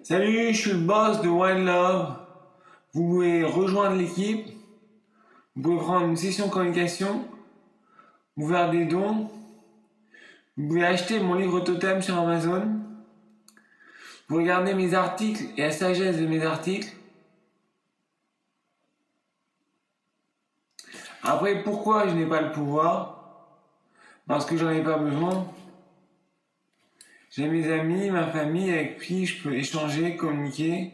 Salut, je suis le boss de One Love. Vous pouvez rejoindre l'équipe. Vous pouvez prendre une session de communication. Vous faire des dons. Vous pouvez acheter mon livre Totem sur Amazon. Vous regardez mes articles et la sagesse de mes articles. Après, pourquoi je n'ai pas le pouvoir? Parce que j'en ai pas besoin. J'ai mes amis, ma famille avec qui je peux échanger, communiquer.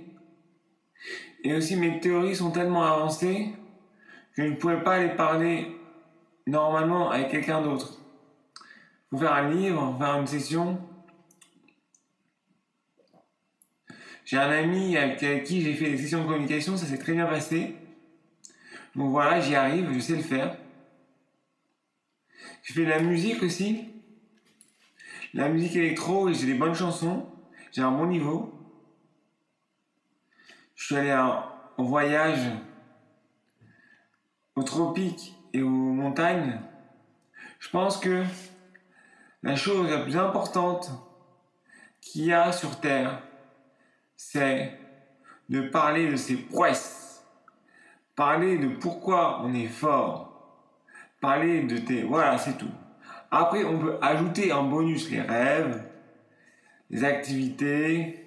Et aussi mes théories sont tellement avancées que je ne pourrais pas les parler normalement avec quelqu'un d'autre. Faut faire un livre, faire une session. J'ai un ami avec qui j'ai fait des sessions de communication, ça s'est très bien passé. Donc voilà, j'y arrive, je sais le faire. Je fais de la musique aussi. La musique électro et j'ai des bonnes chansons. J'ai un bon niveau. Je suis allé en voyage aux tropiques et aux montagnes. Je pense que la chose la plus importante qu'il y a sur Terre, c'est de parler de ses prouesses. Parler de pourquoi on est fort. Parler de tes... Voilà, c'est tout. Après, on peut ajouter en bonus les rêves, les activités,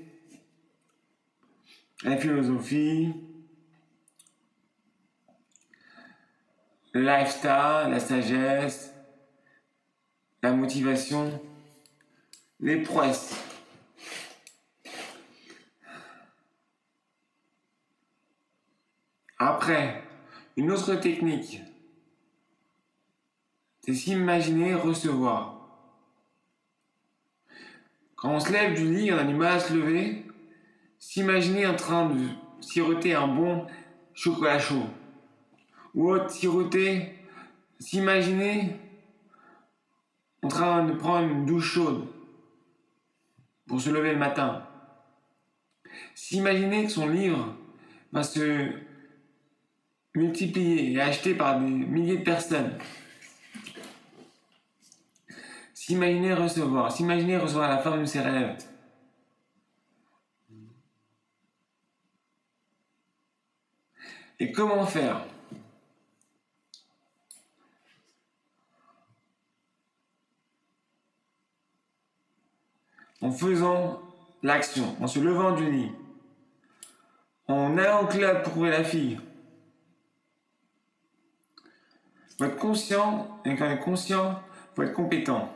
la philosophie, le lifestyle, la sagesse, la motivation, les prouesses. Après, une autre technique, c'est s'imaginer recevoir. Quand on se lève du lit, on a du mal à se lever, s'imaginer en train de siroter un bon chocolat chaud. Ou autre, siroter, s'imaginer en train de prendre une douche chaude pour se lever le matin. S'imaginer que son livre va se multiplier et acheté par des milliers de personnes. S'imaginer recevoir la femme de ses rêves. Et comment faire? En faisant l'action, en se levant du lit, en allant au club pour trouver la fille. Faut être conscient, et quand on est conscient, faut être compétent.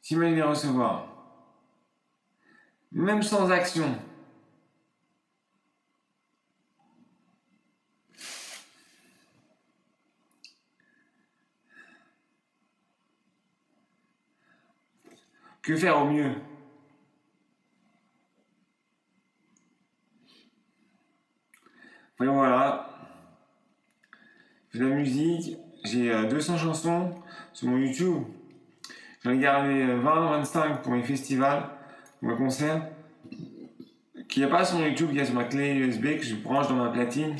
S'imaginer recevoir. Même sans action. Que faire au mieux? Et voilà. J'ai de la musique, j'ai 200 chansons sur mon YouTube. J'en ai gardé 20-25 pour mes festivals, pour mes concerts. Qu'il n'y a pas sur mon YouTube, il y a sur ma clé USB que je branche dans ma platine.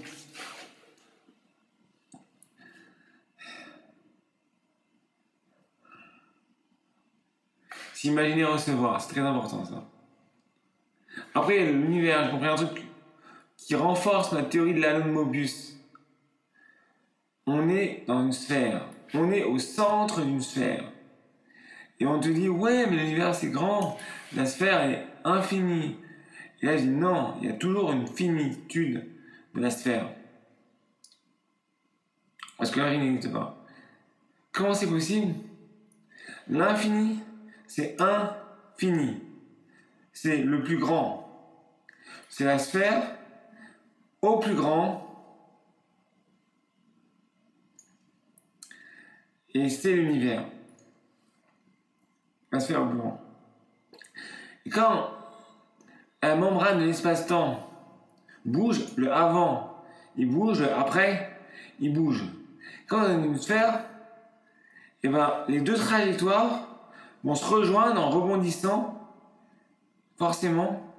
S'imaginer recevoir, c'est très important ça. Après, l'univers, j'ai compris un truc qui renforce ma théorie de l'anneau de Mobius. On est dans une sphère, on est au centre d'une sphère. Et on te dit, ouais, mais l'univers c'est grand, la sphère est infinie. Et là, je dis, non, il y a toujours une finitude de la sphère. Parce que rien n'existe pas. Comment c'est possible? L'infini, c'est infini. C'est le plus grand. C'est la sphère au plus grand. Et c'est l'univers. La sphère au plus grand. Et quand la membrane de l'espace-temps bouge, le avant, il bouge, le après, il bouge. Quand on a une sphère, et ben, les deux trajectoires vont se rejoindre en rebondissant, forcément,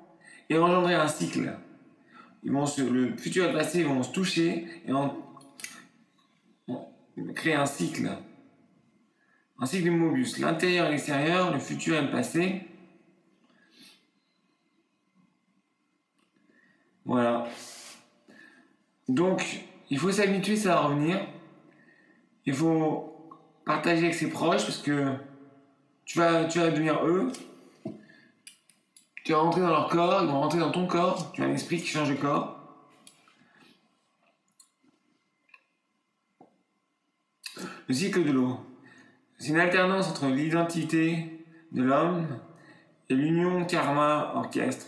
et engendrer un cycle. Le futur et le passé vont se toucher et créer un cycle. ainsi que de Mobius, l'intérieur et l'extérieur, le futur et le passé. Voilà. Donc, il faut s'habituer, ça va revenir. Il faut partager avec ses proches parce que tu vas devenir eux. Tu vas rentrer dans leur corps, ils vont rentrer dans ton corps. Tu as un esprit qui change de corps. Le cycle de l'eau. C'est une alternance entre l'identité de l'homme et l'union karma-orchestre.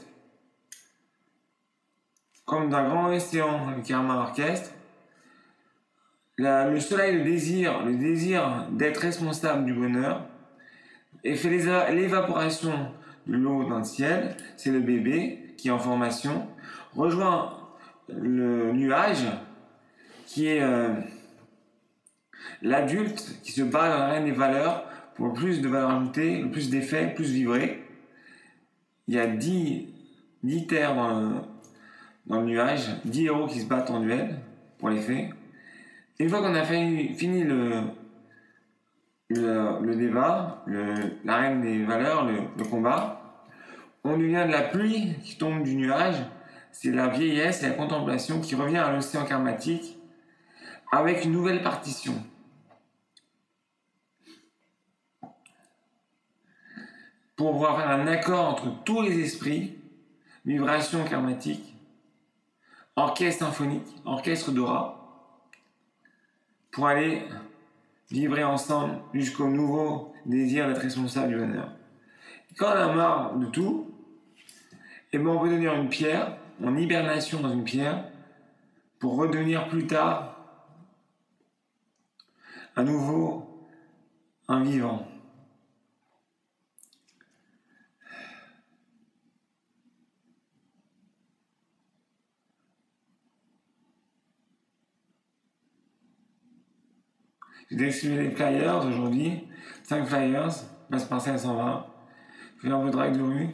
Comme d'un grand océan, le karma-orchestre, le soleil, le désir d'être responsable du bonheur, et fait l'évaporation de l'eau dans le ciel, c'est le bébé qui est en formation, rejoint le nuage qui est l'adulte qui se bat dans l'arène des valeurs pour le plus de valeur ajoutée, le plus d'effets, plus vibrer. Il y a 10 terres dans le nuage, 10 héros qui se battent en duel pour les faits. Une fois qu'on a fini le débat, l'arène des valeurs, le combat, on devient de la pluie qui tombe du nuage, c'est la vieillesse et la contemplation qui revient à l'océan karmatique avec une nouvelle partition. Pour pouvoir faire un accord entre tous les esprits, vibration karmatique, orchestre symphonique, orchestre d'aura, pour aller vibrer ensemble jusqu'au nouveau désir d'être responsable du bonheur. Quand on a marre de tout, eh ben on peut devenir une pierre, en hibernation dans une pierre, pour redevenir plus tard à nouveau un vivant. J'ai distribué les flyers aujourd'hui, 5 flyers, passe par 520. Je fais un peu de drague de rue.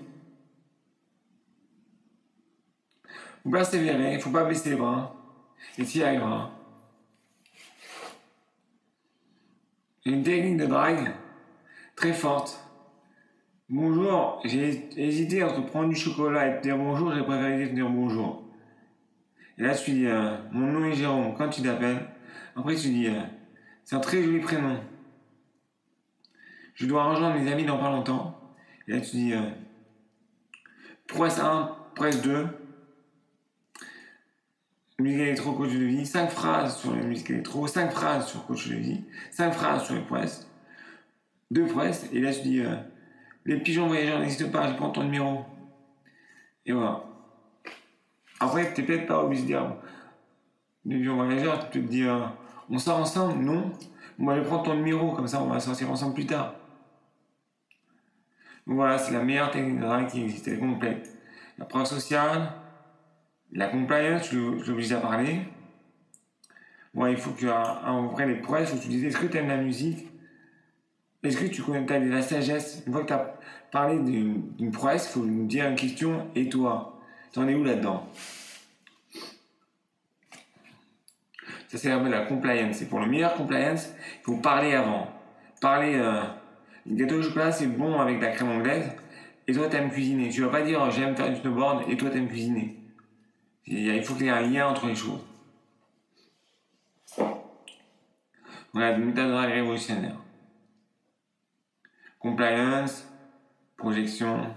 Faut persévérer, faut pas baisser les bras, et tu y arriveras. J'ai une technique de drague très forte. Bonjour, j'ai hésité entre prendre du chocolat et te dire bonjour, j'ai préféré te dire bonjour. Et là tu dis, mon nom est Jérôme, quand tu t'appelles, après tu dis, c'est un très joli prénom. Je dois rejoindre mes amis dans pas longtemps. Et là tu dis, presse 1, presse 2, musique électro, coach de vie, 5 phrases sur la musique électro, 5 phrases sur coach de vie, 5 phrases sur les presses, 2 presses, et là tu dis, les pigeons voyageurs n'existent pas, je prends ton numéro. Et voilà. Après, t'es peut-être pas obligé de dire, les pigeons voyageurs, tu peux te dire, on sort ensemble, non. Moi, je prends ton numéro, comme ça on va sortir ensemble plus tard. Donc voilà, c'est la meilleure technique de drague qui existe, elle est complète. La preuve sociale, la compliance, je l'oblige à parler. Bon, il faut qu'après les prouesses, il faut que tu dises, est-ce que tu aimes la musique? Est-ce que tu connais de la sagesse? Une fois que tu as parlé d'une prouesse, il faut nous dire une question, et toi? T'en es où là-dedans? Ça c'est la compliance. Et pour le meilleur compliance, il faut parler avant. Parler, le gâteau au chocolat c'est bon avec la crème anglaise, et toi t'aimes cuisiner. Tu vas pas dire j'aime faire du snowboard et toi t'aimes cuisiner. Il faut qu'il y ait un lien entre les choses. Voilà, une méthode révolutionnaire. Compliance, projection,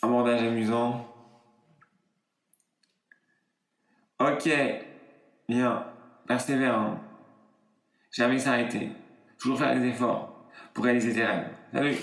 abordage amusant. Ok, bien, persévérant. Jamais s'arrêter. Toujours faire des efforts pour réaliser tes rêves. Salut!